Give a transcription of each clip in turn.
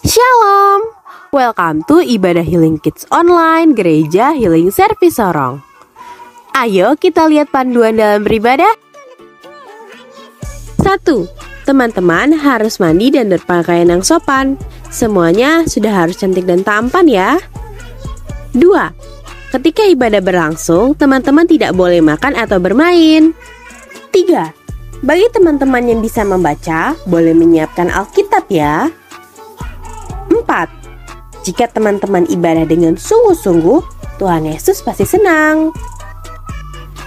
Shalom, welcome to Ibadah Healing Kids Online Gereja Healing Service Sorong. Ayo kita lihat panduan dalam beribadah. 1. Teman-teman harus mandi dan berpakaian yang sopan. Semuanya sudah harus cantik dan tampan ya. 2. Ketika ibadah berlangsung, teman-teman tidak boleh makan atau bermain. 3. Bagi teman-teman yang bisa membaca, boleh menyiapkan Alkitab ya. 4. Jika teman-teman ibadah dengan sungguh-sungguh, Tuhan Yesus pasti senang.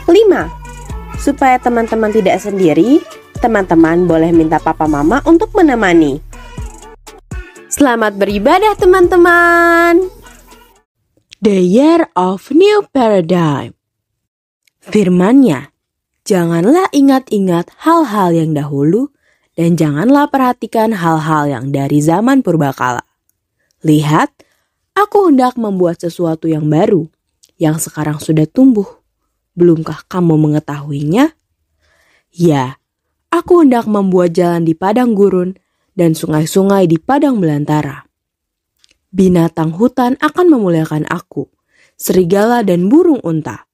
5. Supaya teman-teman tidak sendiri, teman-teman boleh minta papa mama untuk menemani. Selamat beribadah teman-teman. The Year of New Paradigm. Firman-Nya, janganlah ingat-ingat hal-hal yang dahulu, dan janganlah perhatikan hal-hal yang dari zaman purbakala. Lihat, aku hendak membuat sesuatu yang baru, yang sekarang sudah tumbuh. Belumkah kamu mengetahuinya? Ya, aku hendak membuat jalan di padang gurun, dan sungai-sungai di padang belantara. Binatang hutan akan memuliakan aku, serigala dan burung unta.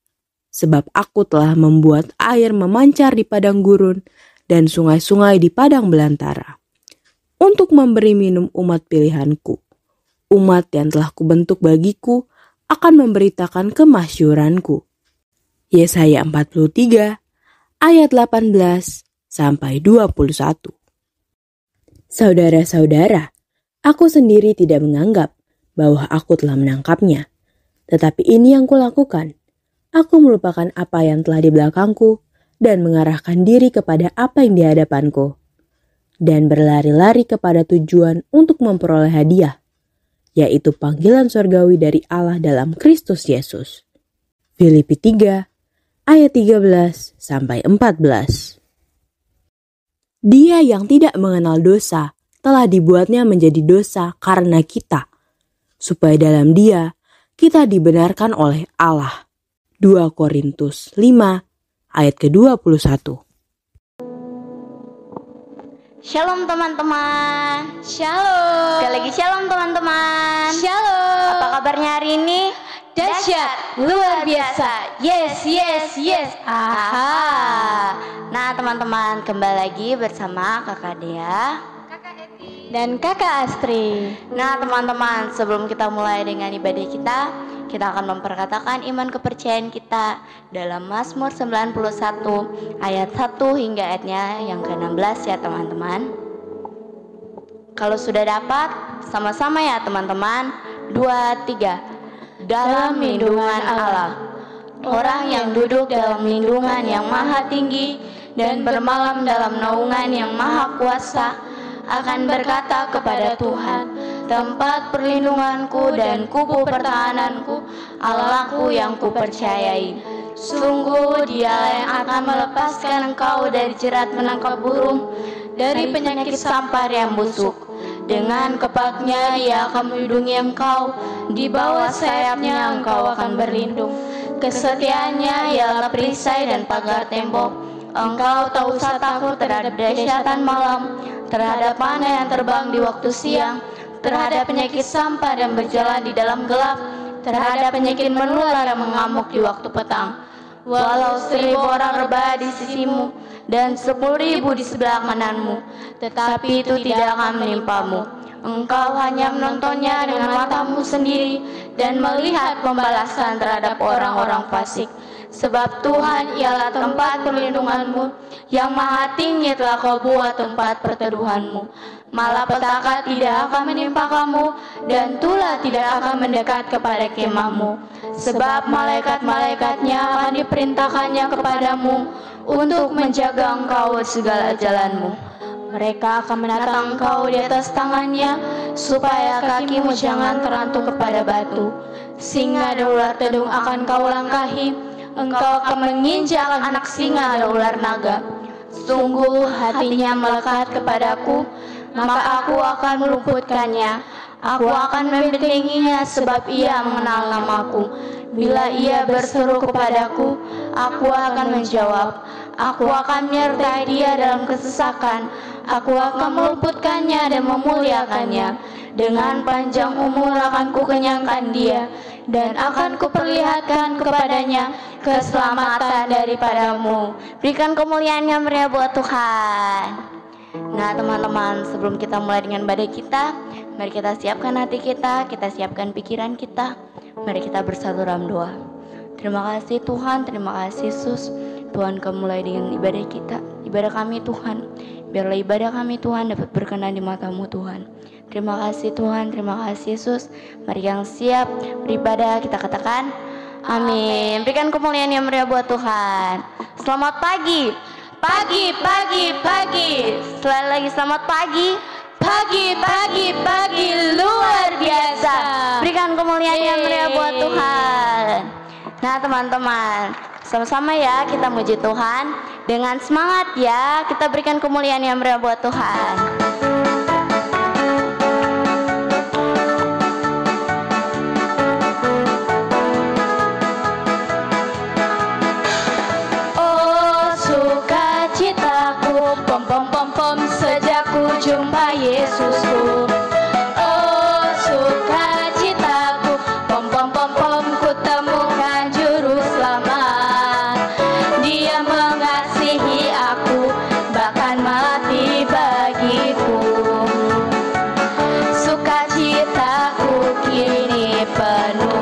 Sebab aku telah membuat air memancar di padang gurun dan sungai-sungai di padang belantara. Untuk memberi minum umat pilihanku. Umat yang telah kubentuk bagiku akan memberitakan kemasyhuranku. Yesaya 43 ayat 18 sampai 21. Saudara-saudara, aku sendiri tidak menganggap bahwa aku telah menangkapnya. Tetapi ini yang kulakukan. Aku melupakan apa yang telah di belakangku dan mengarahkan diri kepada apa yang di hadapanku. Dan berlari-lari kepada tujuan untuk memperoleh hadiah, yaitu panggilan surgawi dari Allah dalam Kristus Yesus. Filipi 3 ayat 13 sampai 14. Dia yang tidak mengenal dosa telah dibuatnya menjadi dosa karena kita, supaya dalam Dia kita dibenarkan oleh Allah. 2 Korintus 5 ayat ke-21. Shalom teman-teman. Shalom. Sekali lagi shalom teman-teman. Shalom. Apa kabarnya hari ini? Dahsyat, luar biasa. Yes, yes, yes. Aha. Nah teman-teman, kembali lagi bersama Kakak Dea Dan Kakak Astri. Nah teman-teman, sebelum kita mulai dengan ibadah kita akan memperkatakan iman kepercayaan kita dalam Mazmur 91 ayat 1 hingga ayatnya yang ke-16 ya teman-teman. Kalau sudah dapat, sama-sama ya teman-teman. 2, 3. Dalam lindungan Allah, orang yang duduk dalam lindungan yang maha tinggi dan bermalam dalam naungan yang maha kuasa akan berkata kepada Tuhan, tempat perlindunganku dan kubu pertahananku, Allahku yang kupercayai. Sungguh Dialah yang akan melepaskan engkau dari jerat menangkap burung, dari penyakit sampar yang busuk. Dengan kepaknya Ia akan melindungi engkau, di bawah sayapnya engkau akan berlindung. Kesetiaannya ialah perisai dan pagar tembok. Engkau tak usah takut terhadap dahsyatan malam, terhadap panah yang terbang di waktu siang, terhadap penyakit sampar yang berjalan di dalam gelap, terhadap penyakit menular yang mengamuk di waktu petang. Walau 1000 orang rebah di sisimu dan 10.000 di sebelah kananmu, tetapi itu tidak akan menimpamu. Engkau hanya menontonnya dengan matamu sendiri dan melihat pembalasan terhadap orang-orang fasik. Sebab Tuhan ialah tempat perlindunganmu, yang maha tinggi telah kau buat tempat perteduhanmu. Malapetaka tidak akan menimpa kamu, dan tulah tidak akan mendekat kepada kemahmu. Sebab malaikat-malaikatnya akan diperintahkannya kepadamu, untuk menjaga engkau segala jalanmu. Mereka akan menatang engkau di atas tangannya, supaya kakimu jangan terantuk kepada batu. Singa dan ular tedung akan kau langkahi, engkau akan menginjak anak singa dan ular naga. Sungguh hatinya melekat kepadaku, maka aku akan meluputkannya. Aku akan membentenginya sebab ia mengenal namaku. Bila ia berseru kepadaku, aku akan menjawab. Aku akan menyertai dia dalam kesesakan. Aku akan meluputkannya dan memuliakannya. Dengan panjang umur akan kukenyangkan dia, dan akan kuperlihatkan kepadanya keselamatan daripadamu. Berikan kemuliaan yang meriah buat Tuhan. Nah teman-teman, sebelum kita mulai dengan ibadah kita, mari kita siapkan hati kita siapkan pikiran kita. Mari kita bersatu dalam doa. Terima kasih Tuhan, terima kasih Yesus. Tuhan, kami mulai dengan ibadah kita, ibadah kami Tuhan. Biarlah ibadah kami Tuhan dapat berkenan di mata-Mu Tuhan. Terima kasih Tuhan, terima kasih Yesus. Mari yang siap beribadah kita katakan amin. Berikan kemuliaan yang meriah buat Tuhan. Selamat pagi. Pagi, pagi, pagi. Sekali lagi selamat pagi. Pagi, pagi, pagi luar biasa. Berikan kemuliaan yang meriah buat Tuhan. Nah teman-teman, sama-sama ya kita muji Tuhan. Dengan semangat ya, kita berikan kemuliaan yang meriah buat Tuhan. Pom pom pom pom sejak ku jumpa Yesusku. Oh sukacitaku, pom pom pom pom ku temukan juru selamat. Dia mengasihi aku, bahkan mati bagiku. Sukacitaku kini penuh.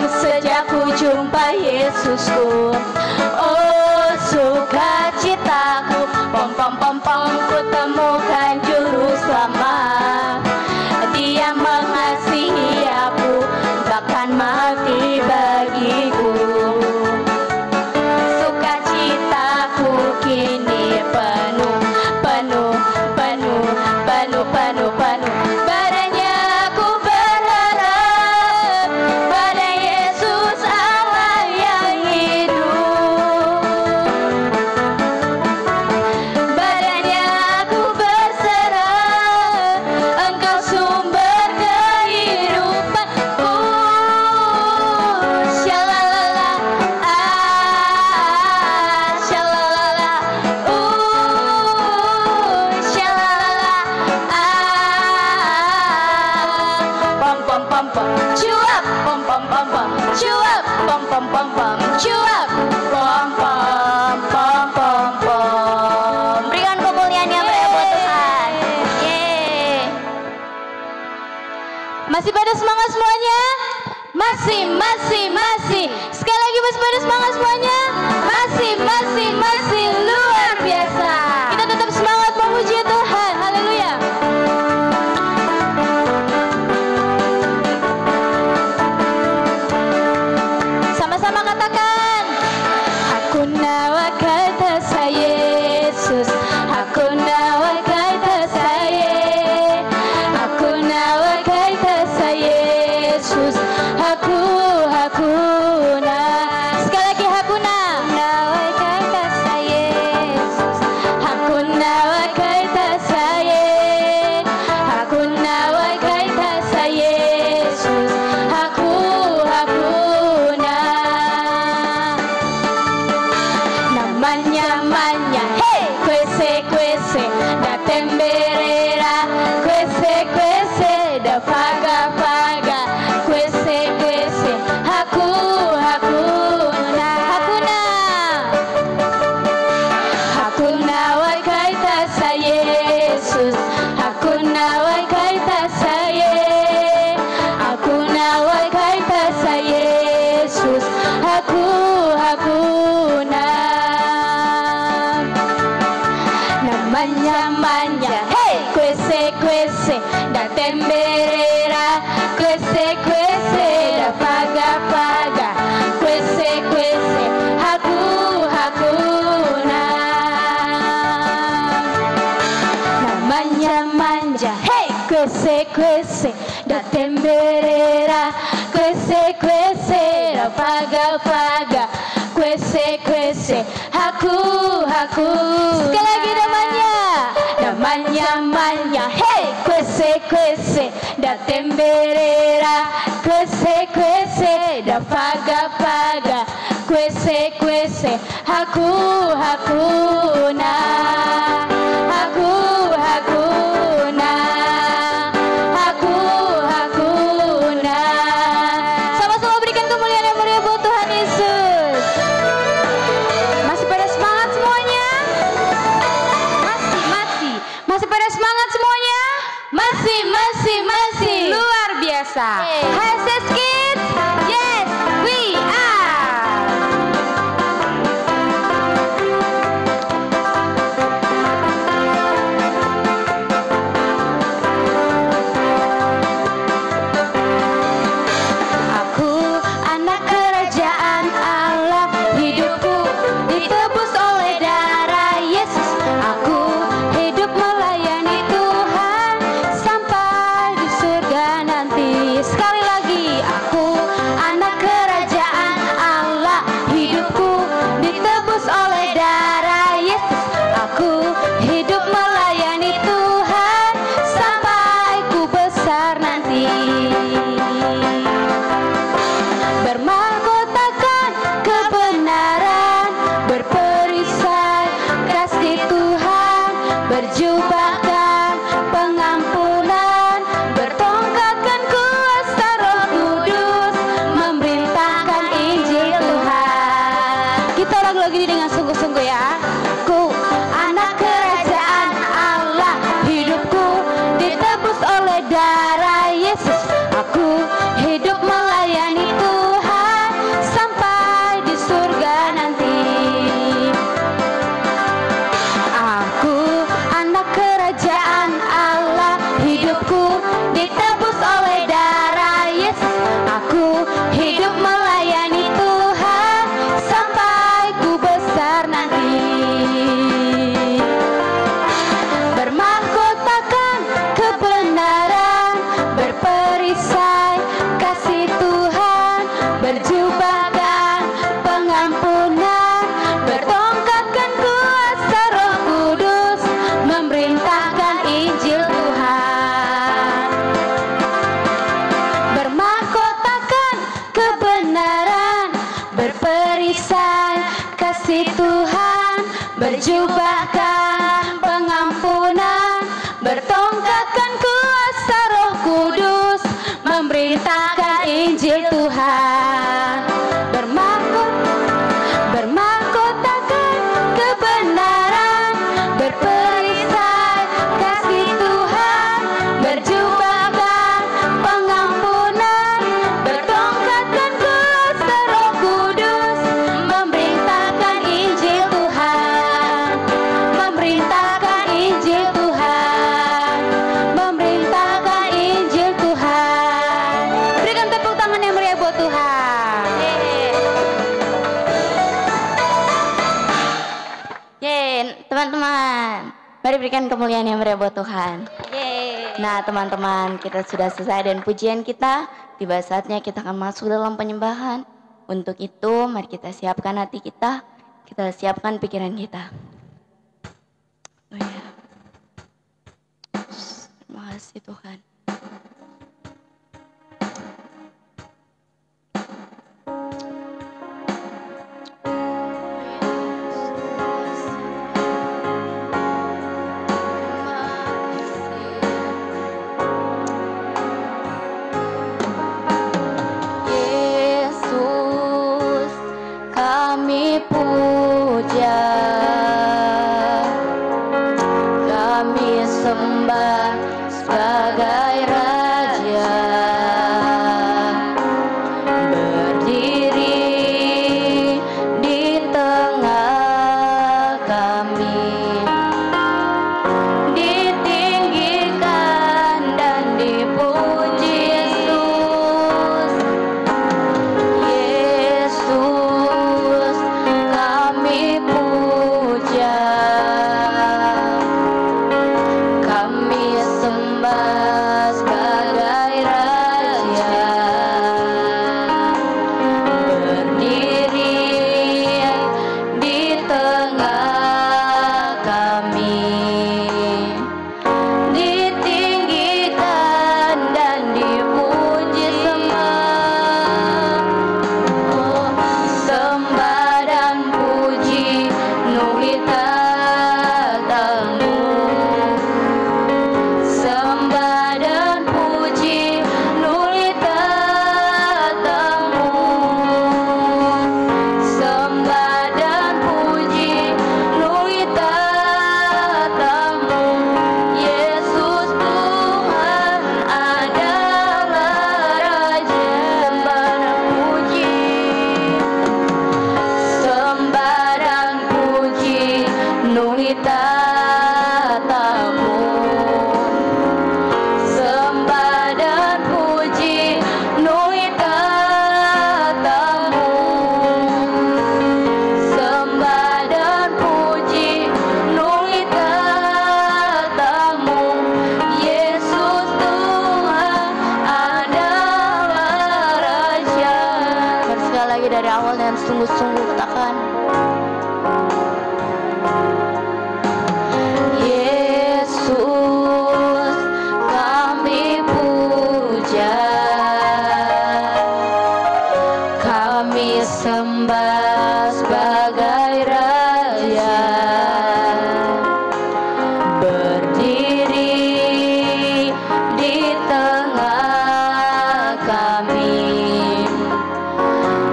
Sejak ku jumpa Yesusku, oh sukacitaku, pom pom pom pom ku temukan juru selamat. Dia mengasihi aku, bahkan mati bagiku. Sukacitaku kini penuh, penuh, penuh, penuh, penuh, penuh. Masih pada semangat semuanya? Masih. Sekali lagi masih pada semangat semuanya. Masih luar biasa. Kita tetap semangat memuji Tuhan. Haleluya. Sama-sama katakan. Hakuna wakata sa Yesus. Hakuna wakata sa Yesus. Hakuna wakata sa Yesus. Hakuna. Sekali lagi hakuna. Wakata sa Yesus. Hakuna wakata sa Yesus. Hakuna wakata sa Yesus. Hakuna. Namanya, hey, quese, da temberera, quese, da paga, quese, hakuna. Hakuna wakaita sa Yesus, hakuna wakaita sa Yesus, hakuna wakaita sa Yesus, hakuna. Namanya, hey, quese, da temberera, quese, da paga, quese, hakuna. Namanya, hey, quese, da temberera, quese, da paga, quese, Sekali lagi namanya, hey, quese, da temberera, quese, da paga, quese, hakuna. Sama-sama berikan kemuliaan yang mulia buat Tuhan Yesus. Masih pada semangat semuanya? Masih pada semangat semuanya? Masih. Luar biasa. HSS Kids, yes, we are. Aku anak kerajaan Allah, hidupku ditebus oleh darah Yesus. Aku hidup melayani Tuhan sampai di surga nanti. Sekali lagi, aku anak kerajaan Allah, hidupku ditebus oleh darah Yesus. Aku hidup melayani Tuhan sampai ku besar nanti. Bermahkotakan kebenaran, berperisai kasih Tuhan, berjubahkan pengampunan, bertongkatkan kuasa Roh Kudus, memerintahkan Injil Tuhan. Kita lagu-lagu ini dengan sungguh-sungguh ya. Ku anak kerajaan Allah, hidupku ditebus oleh darah Yesus. Aku hidup melayani Tuhan sampai di surga nanti. Aku anak kerajaan Allah, hidupku ditebus oleh darah Yesus. Aku hidup melayani Tuhan sampai ku besar nanti. Bermahkotakan kebenaran, berperisai kasih Tuhan, berjubahkan pengampunan, bertongkatkan kuasa Roh Kudus, memerintahkan Injil Tuhan. Bermahkotakan kebenaran, berperisai kasih Tuhan, berjubahkan pengampunan, bertongkatkan kuasa Roh Kudus, memerintahkan Injil Tuhan. Bermahkotakan kebenaran, berperisai kasih Tuhan, berjubahkan pengampunan, bertongkat teman-teman, mari berikan kemuliaan yang meriah buat Tuhan. Nah teman-teman, kita sudah selesai dengan pujian kita. Tiba saatnya kita akan masuk dalam penyembahan. Untuk itu mari kita siapkan hati kita siapkan pikiran kita. Oh ya. Terima kasih Tuhan.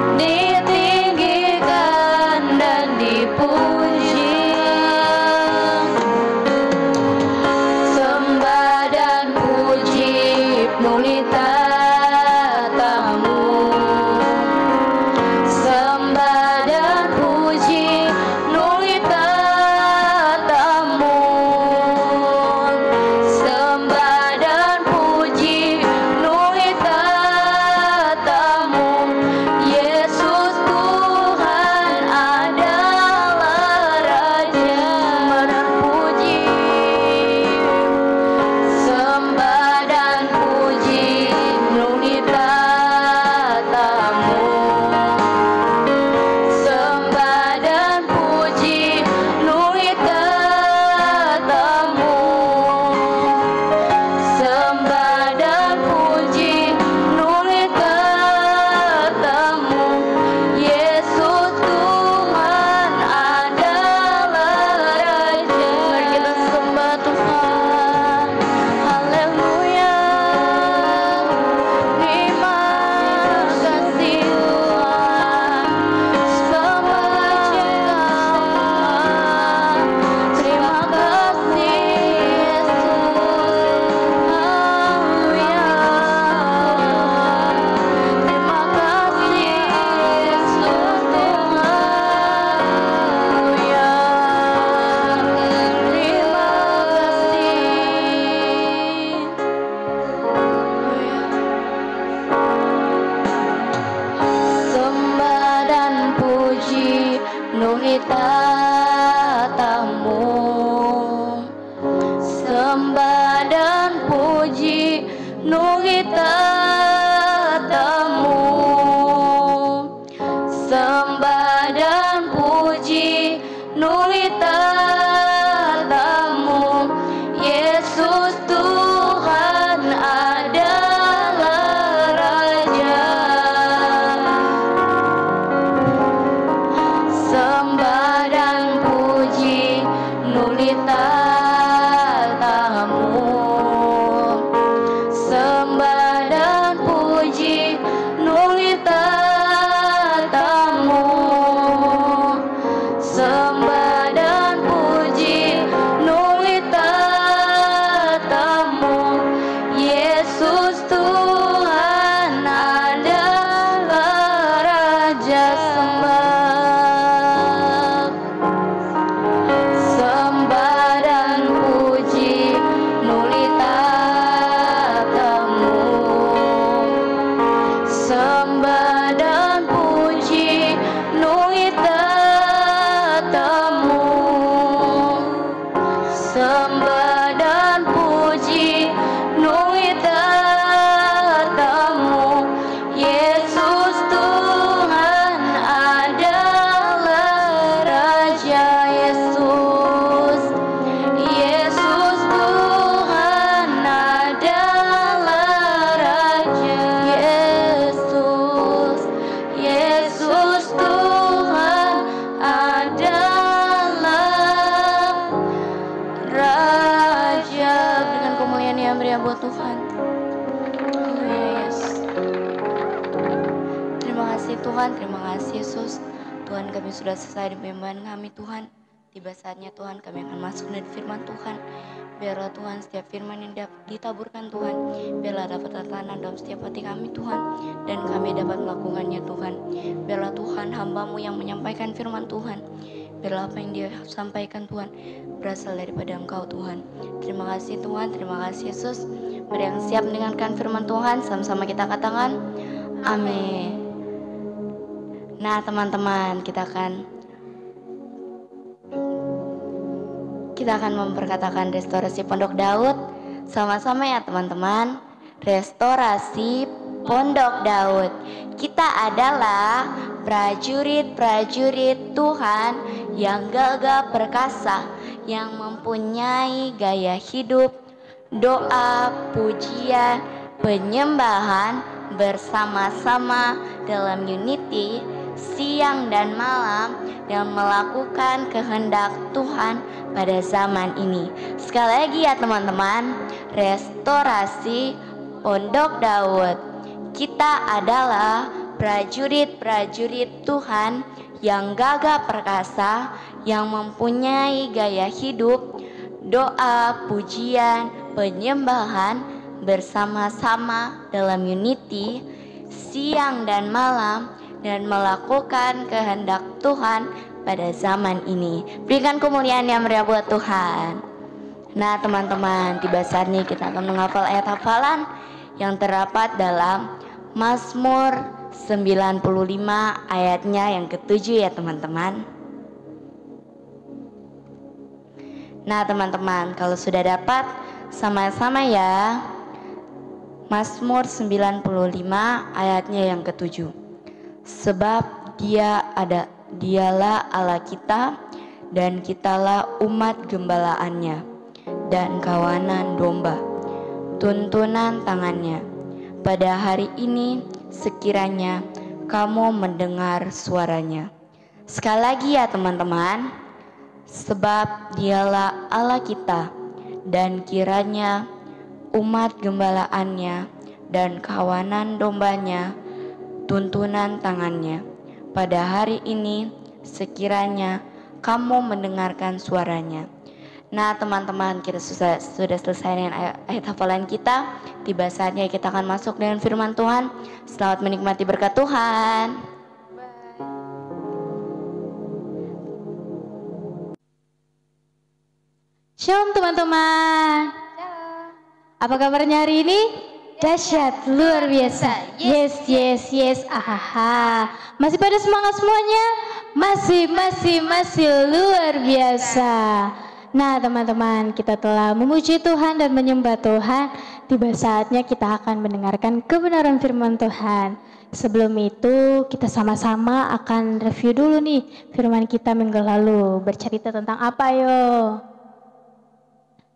Ditinggikan nuli tatamu. Yesus Tuhan adalah Raja. Sembah dan puji nuli tatamu. Sembah dan puji nuli tatamu. Sembah dan puji nuli tatamu. Yesus Tuhan adalah Raja. Sembah dan puji nuli tatamu. Sembah dan puji nuli tatamu. Sembah dan puji nuli tatamu. Yesus Tuhan adalah Raja. Yesus Tuhan adalah Raja. Yesus Tuhan adalah Raja. Berikan kemuliaan yang meriah buat Tuhan. Yes. Terima kasih Tuhan, terima kasih Yesus. Tuhan, kami sudah selesai di pembahasan kami Tuhan. Tiba saatnya Tuhan kami akan masuk dari firman Tuhan. Biarlah Tuhan setiap firman yang ditaburkan Tuhan, biarlah dapat tertanam dalam setiap hati kami Tuhan, dan kami dapat melakukannya Tuhan. Biarlah Tuhan hamba-Mu yang menyampaikan firman Tuhan. Biarlah apa yang Dia sampaikan Tuhan berasal daripada Engkau Tuhan. Terima kasih Tuhan, terima kasih Yesus. Mari yang siap mendengarkan firman Tuhan, sama-sama kita katakan amin. Nah teman-teman, kita akan memperkatakan restorasi Pondok Daud. Sama-sama ya teman-teman. Restorasi Pondok Daud. Kita adalah prajurit-prajurit Tuhan yang gagah perkasa, yang mempunyai gaya hidup, doa, pujian, penyembahan bersama-sama dalam unity siang dan malam, dan melakukan kehendak Tuhan pada zaman ini. Sekali lagi ya teman-teman, restorasi Pondok Daud. Kita adalah prajurit-prajurit Tuhan yang gagah perkasa, yang mempunyai gaya hidup, doa, pujian, penyembahan bersama-sama dalam unity siang dan malam, dan melakukan kehendak Tuhan pada zaman ini. Berikan kemuliaan yang meriah buat Tuhan. Nah teman-teman, tiba saatnya kita akan menghafal ayat hafalan yang terdapat dalam Mazmur 95 ayatnya yang ke-7 ya teman-teman. Nah teman-teman, kalau sudah dapat sama-sama ya. Mazmur 95 ayatnya yang ke-7. Sebab dialah Allah kita, dan kitalah umat gembalaannya dan kawanan domba, tuntunan tangannya. Pada hari ini sekiranya kamu mendengar suaranya. Sekali lagi ya teman-teman. Sebab dialah Allah kita, dan kiranya umat gembalaannya dan kawanan dombanya, tuntunan tangannya. Pada hari ini sekiranya kamu mendengarkan suaranya. Nah teman-teman, kita sudah selesai dengan ayat hafalan kita. Tiba saatnya kita akan masuk dengan firman Tuhan. Selamat menikmati berkat Tuhan. Shalom teman-teman. Apa kabarnya hari ini? Dahsyat, luar biasa. Yes. Ahaha. Masih pada semangat semuanya? Masih luar biasa. Nah teman-teman, kita telah memuji Tuhan dan menyembah Tuhan. Tiba saatnya kita akan mendengarkan kebenaran firman Tuhan. Sebelum itu kita sama-sama akan review dulu nih firman kita minggu lalu. Bercerita tentang apa yo?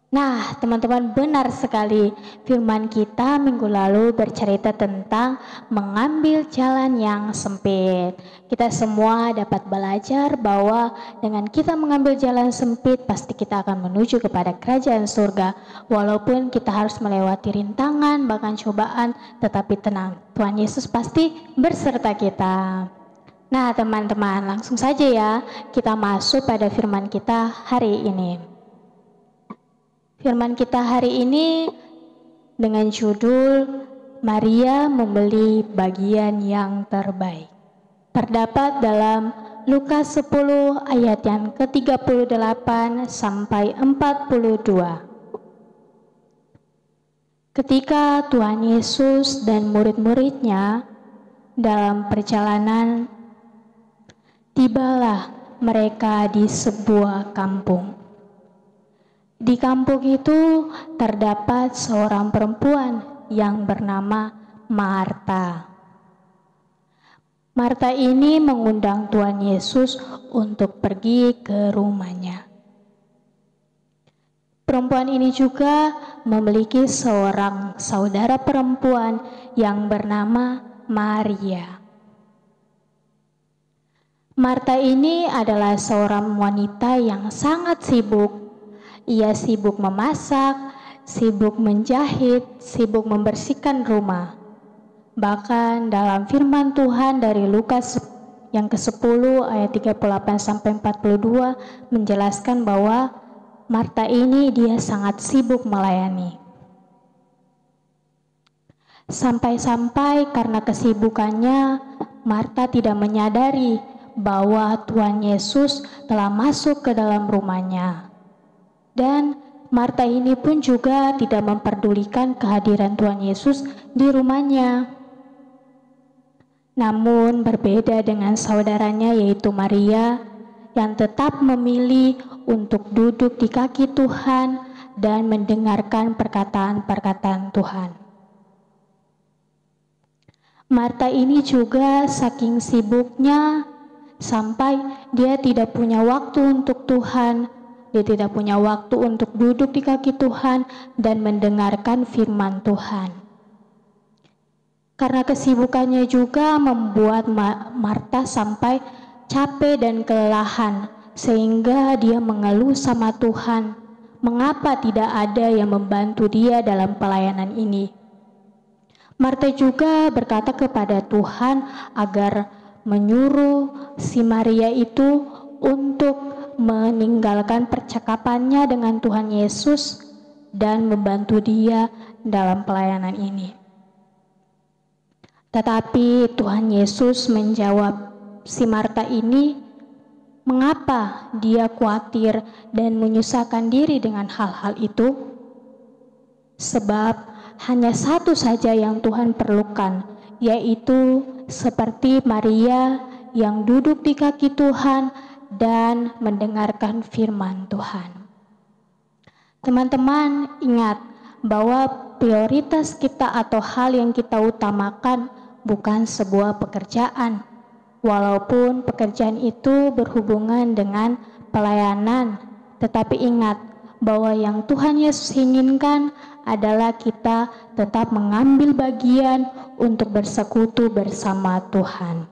Nah, teman-teman, benar sekali. Firman kita minggu lalu bercerita tentang mengambil jalan yang sempit. Kita semua dapat belajar bahwa dengan kita mengambil jalan sempit, pasti kita akan menuju kepada kerajaan surga. Walaupun kita harus melewati rintangan, bahkan cobaan, tetapi tenang, Tuhan Yesus pasti berserta kita. Nah, teman-teman, langsung saja ya, kita masuk pada firman kita hari ini. Firman kita hari ini dengan judul Maria membeli bagian yang terbaik. Terdapat dalam Lukas 10 ayat yang ke-38 sampai 42. Ketika Tuhan Yesus dan murid-muridnya dalam perjalanan, tibalah mereka di sebuah kampung. Di kampung itu terdapat seorang perempuan yang bernama Marta. Marta ini mengundang Tuhan Yesus untuk pergi ke rumahnya. Perempuan ini juga memiliki seorang saudara perempuan yang bernama Maria. Marta ini adalah seorang wanita yang sangat sibuk. Ia sibuk memasak, sibuk menjahit, sibuk membersihkan rumah. Bahkan dalam firman Tuhan dari Lukas yang ke-10 ayat 38 sampai 42 menjelaskan bahwa Marta ini dia sangat sibuk melayani. Sampai-sampai karena kesibukannya, Marta tidak menyadari bahwa Tuhan Yesus telah masuk ke dalam rumahnya. Dan Marta ini pun juga tidak memperdulikan kehadiran Tuhan Yesus di rumahnya. Namun berbeda dengan saudaranya yaitu Maria yang tetap memilih untuk duduk di kaki Tuhan dan mendengarkan perkataan-perkataan Tuhan. Marta ini juga saking sibuknya sampai dia tidak punya waktu untuk Tuhan. Dia tidak punya waktu untuk duduk di kaki Tuhan dan mendengarkan firman Tuhan. Karena kesibukannya juga membuat Marta sampai capek dan kelelahan, sehingga dia mengeluh sama Tuhan, mengapa tidak ada yang membantu dia dalam pelayanan ini. Marta juga berkata kepada Tuhan agar menyuruh si Maria itu untuk meninggalkan percakapannya dengan Tuhan Yesus dan membantu dia dalam pelayanan ini. Tetapi Tuhan Yesus menjawab si Marta ini, mengapa dia khawatir dan menyusahkan diri dengan hal-hal itu? Sebab hanya satu saja yang Tuhan perlukan, yaitu seperti Maria yang duduk di kaki Tuhan dan mendengarkan firman Tuhan. Teman-teman, ingat bahwa prioritas kita atau hal yang kita utamakan bukan sebuah pekerjaan, walaupun pekerjaan itu berhubungan dengan pelayanan. Tetapi ingat bahwa yang Tuhan Yesus inginkan adalah kita tetap mengambil bagian untuk bersekutu bersama Tuhan.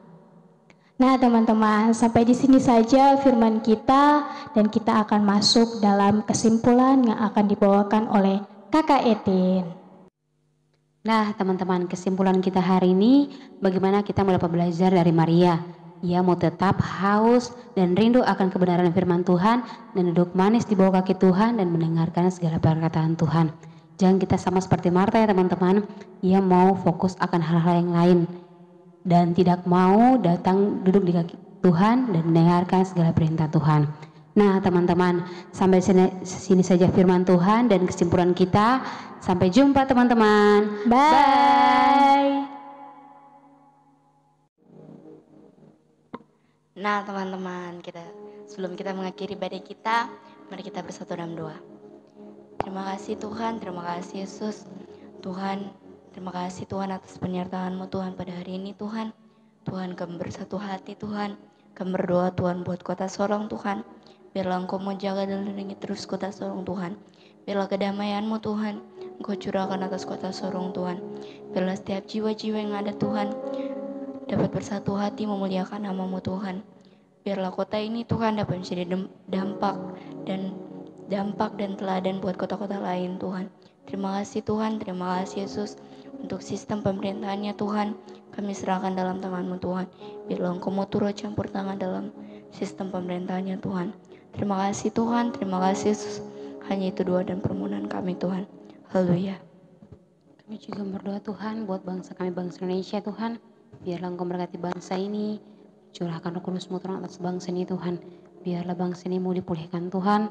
Nah, teman-teman, sampai di sini saja firman kita dan kita akan masuk dalam kesimpulan yang akan dibawakan oleh Kakak Etin. Nah, teman-teman, kesimpulan kita hari ini bagaimana kita dapat belajar dari Maria. Ia mau tetap haus dan rindu akan kebenaran firman Tuhan dan duduk manis di bawah kaki Tuhan dan mendengarkan segala perkataan Tuhan. Jangan kita sama seperti Marta ya teman-teman. Ia mau fokus akan hal-hal yang lain dan tidak mau datang duduk di kaki Tuhan dan mendengarkan segala perintah Tuhan. Nah teman-teman, sampai sini saja firman Tuhan dan kesimpulan kita. Sampai jumpa teman-teman. Bye. Nah teman-teman, sebelum kita mengakhiri ibadah kita, mari kita bersatu dalam doa. Terima kasih Tuhan, terima kasih Yesus. Tuhan, Terima kasih Tuhan atas penyertaan-Mu Tuhan pada hari ini Tuhan. Tuhan kami bersatu hati Tuhan. Kami berdoa Tuhan buat kota Sorong Tuhan. Biarlah Engkau menjaga dan lindungi terus kota Sorong Tuhan. Biarlah kedamaian-Mu Tuhan Engkau curahkan atas kota Sorong Tuhan. Biarlah setiap jiwa-jiwa yang ada Tuhan dapat bersatu hati memuliakan nama-Mu Tuhan. Biarlah kota ini Tuhan dapat menjadi dampak dan teladan buat kota-kota lain Tuhan. Terima kasih Tuhan, terima kasih Yesus untuk sistem pemerintahannya Tuhan. Kami serahkan dalam tangan-Mu Tuhan. Biarlah Engkau mau turut campur tangan dalam sistem pemerintahannya Tuhan. Terima kasih Tuhan, terima kasih Yesus. Hanya itu doa dan permohonan kami Tuhan. Haleluya. Kami juga berdoa Tuhan buat bangsa kami, bangsa Indonesia Tuhan. Biarlah Engkau memberkati bangsa ini. Curahkan Roh Kudus-Mu Tuhan atas bangsa ini Tuhan. Biarlah bangsa ini mau dipulihkan Tuhan.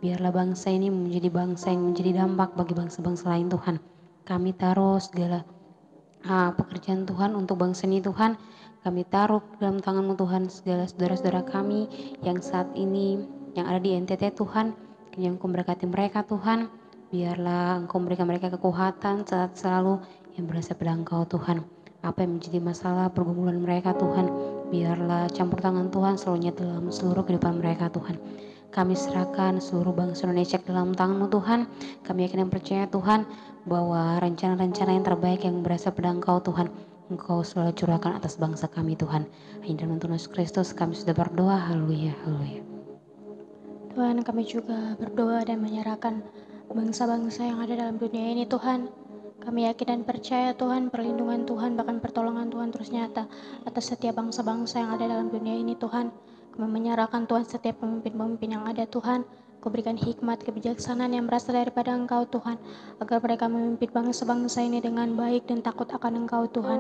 Biarlah bangsa ini menjadi bangsa yang menjadi dampak bagi bangsa-bangsa lain Tuhan. Kami taruh segala pekerjaan Tuhan untuk bangsa ini Tuhan. Kami taruh dalam tangan-Mu Tuhan segala saudara-saudara kami yang saat ini yang ada di NTT Tuhan. Yang Engkau memberkati mereka Tuhan. Biarlah Engkau memberikan mereka kekuatan saat selalu yang berasal pada Engkau Tuhan. Apa yang menjadi masalah pergumulan mereka Tuhan, biarlah campur tangan Tuhan selalu nyata dalam seluruh kehidupan mereka Tuhan. Kami serahkan seluruh bangsa Indonesia ke dalam tangan-Mu Tuhan. Kami yakin dan percaya Tuhan bahwa rencana-rencana yang terbaik yang berasal pada Engkau Tuhan, Engkau selalu curahkan atas bangsa kami Tuhan. Hanya dalam Tuhan Yesus Kristus kami sudah berdoa. Haleluya, haleluya. Tuhan, kami juga berdoa dan menyerahkan bangsa-bangsa yang ada dalam dunia ini Tuhan. Kami yakin dan percaya Tuhan, perlindungan Tuhan, bahkan pertolongan Tuhan terus nyata atas setiap bangsa-bangsa yang ada dalam dunia ini Tuhan. Kami menyerahkan Tuhan setiap pemimpin-pemimpin yang ada Tuhan. Kau berikan hikmat, kebijaksanaan yang berasal daripada Engkau Tuhan, agar mereka memimpin bangsa-bangsa ini dengan baik dan takut akan Engkau Tuhan.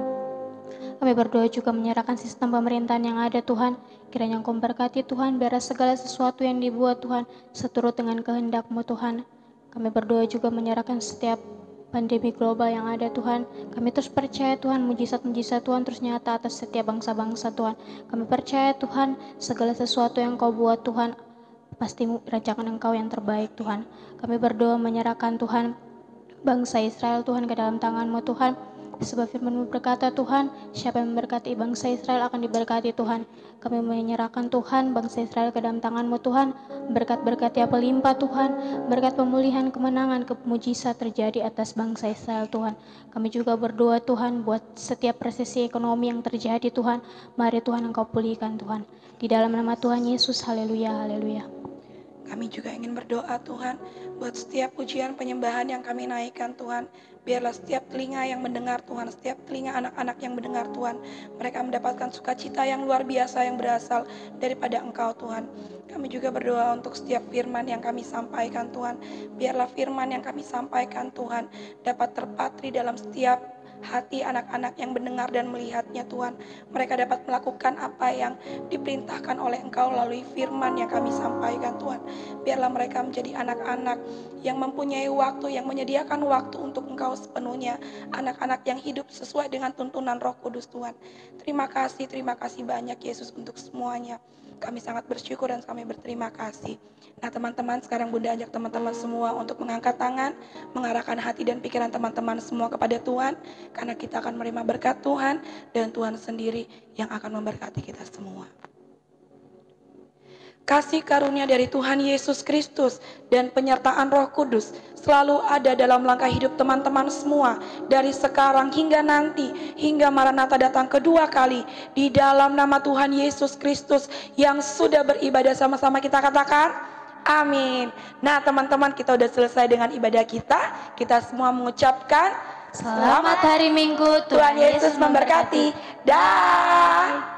Kami berdoa juga menyerahkan sistem pemerintahan yang ada Tuhan. Kiranya Engkau memberkati Tuhan, biar segala sesuatu yang dibuat Tuhan seturut dengan kehendak-Mu Tuhan. Kami berdoa juga menyerahkan setiap pandemi global yang ada Tuhan. Kami terus percaya Tuhan, mujizat-mujizat Tuhan terus nyata atas setiap bangsa-bangsa Tuhan. Kami percaya Tuhan, segala sesuatu yang Kau buat Tuhan, pasti rancangan Engkau yang terbaik Tuhan. Kami berdoa menyerahkan Tuhan, bangsa Israel Tuhan ke dalam tangan-Mu Tuhan. Sebab firman-Mu berkata Tuhan, siapa yang memberkati bangsa Israel akan diberkati Tuhan. Kami menyerahkan Tuhan, bangsa Israel ke dalam tangan-Mu Tuhan. Berkat-berkat yang berlimpah Tuhan, berkat pemulihan, kemenangan, mujizat terjadi atas bangsa Israel Tuhan. Kami juga berdoa Tuhan buat setiap resesi ekonomi yang terjadi Tuhan. Mari Tuhan Engkau pulihkan Tuhan. Di dalam nama Tuhan Yesus, haleluya, haleluya. Kami juga ingin berdoa Tuhan buat setiap pujian penyembahan yang kami naikkan Tuhan. Biarlah setiap telinga yang mendengar Tuhan, setiap telinga anak-anak yang mendengar Tuhan, mereka mendapatkan sukacita yang luar biasa yang berasal daripada Engkau Tuhan. Kami juga berdoa untuk setiap firman yang kami sampaikan Tuhan. Biarlah firman yang kami sampaikan Tuhan dapat terpatri dalam setiap hati anak-anak yang mendengar dan melihatnya Tuhan. Mereka dapat melakukan apa yang diperintahkan oleh Engkau melalui firman yang kami sampaikan Tuhan. Biarlah mereka menjadi anak-anak yang mempunyai waktu, yang menyediakan waktu untuk Engkau sepenuhnya. Anak-anak yang hidup sesuai dengan tuntunan Roh Kudus Tuhan. Terima kasih banyak Yesus untuk semuanya. Kami sangat bersyukur dan kami berterima kasih. Nah teman-teman, sekarang Bunda ajak teman-teman semua untuk mengangkat tangan, mengarahkan hati dan pikiran teman-teman semua kepada Tuhan. Karena kita akan menerima berkat Tuhan dan Tuhan sendiri yang akan memberkati kita semua. Kasih karunia dari Tuhan Yesus Kristus dan penyertaan Roh Kudus selalu ada dalam langkah hidup teman-teman semua dari sekarang hingga nanti, hingga Maranatha datang kedua kali. Di dalam nama Tuhan Yesus Kristus yang sudah beribadah sama-sama kita katakan amin. Nah teman-teman, kita udah selesai dengan ibadah kita. Kita semua mengucapkan Selamat hari Minggu, Tuhan Yesus memberkati. Dah.